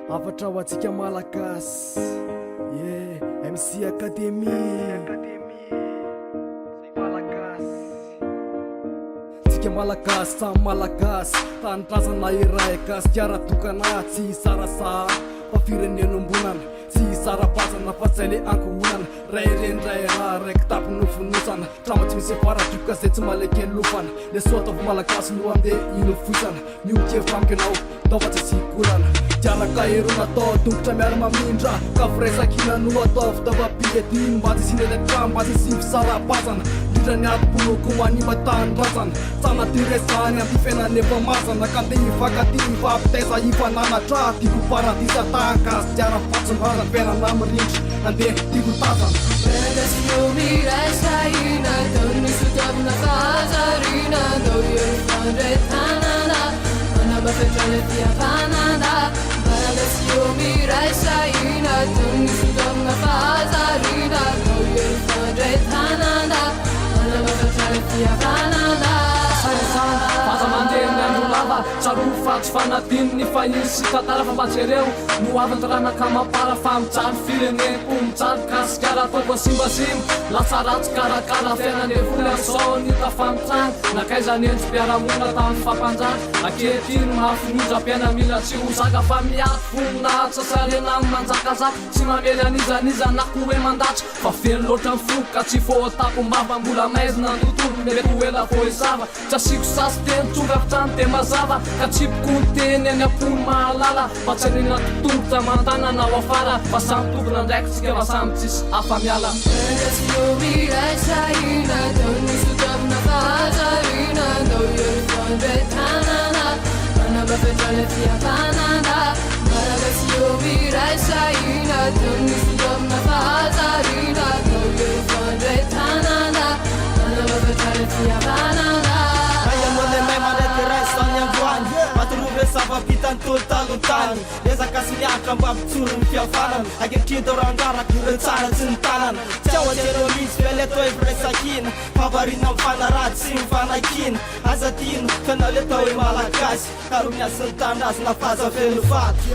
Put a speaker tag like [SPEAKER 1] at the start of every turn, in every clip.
[SPEAKER 1] Avatra ho antsika malagasy MC Académie tsika malagasy samy malagasy tanindrazana iray gasikara tokana tsy sarasara fa firenena ombonana tsy sarapazana fa zay le ankohonana ray reny ray raha raiky tapy nofonosana trama tsy misy faratroka zay tsy maleky lofana le soa ataovy malagasy no andeha ino fosana mioty famika anao taova tsy sikolana dianaka erona atao tongotra miara mamindra ka firesakina no ataovy tavapiety mba tsy sinenetra mba tsy sivy sarapazana indrindra ny atom-poloko manimba tanindrazana sanatyresany antifenany efa mazana ka nde hifankatỳ fampitaiza hifananatra tiako paradisa tahakasy diara fatsombaza fiainana mirindry andeha tiako tazana Fatsy fanadininy fa isy tantara fa mbajereo no avantaranaka mapara fa mijaly fireneko mijaly gasikara ataova simbasimba latsaratsy karakara fiainane vola zao nita famitranga nakaizany endrom-piaramona tamin'ny fampanjaka akehitriny mahafinonja-piaina mila tsy hozaka fa miaty voninahitsasarena amin'ny manjakazaka tsy mamely anizaniza na ko hoe mandatsy fa velo loatra mifoka tsy fo atakom-bava mbola maizina ntontolo mety hoela fo izava tsy asiko sasy teny tsongafitrany de mazava ka tsipikonteny any ampony mahalala fa tsy anina totongotra mantanana ao afara fa samy tompona ndraiky tsika fa samy tsisy afa miala Sapapitany tolo talon-tany ezaka sy miatra mba mitsoro ny fiavanana ankehitriny tao randraraky tsara tsy ny tanana tsy ao antsero misy vele atao eviraisakina favarina mifanarady sy mifanakina aza tino kanao le atao hoe malagasy karo miasa ny tanindrazona faza velo faty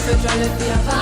[SPEAKER 2] Trying to be a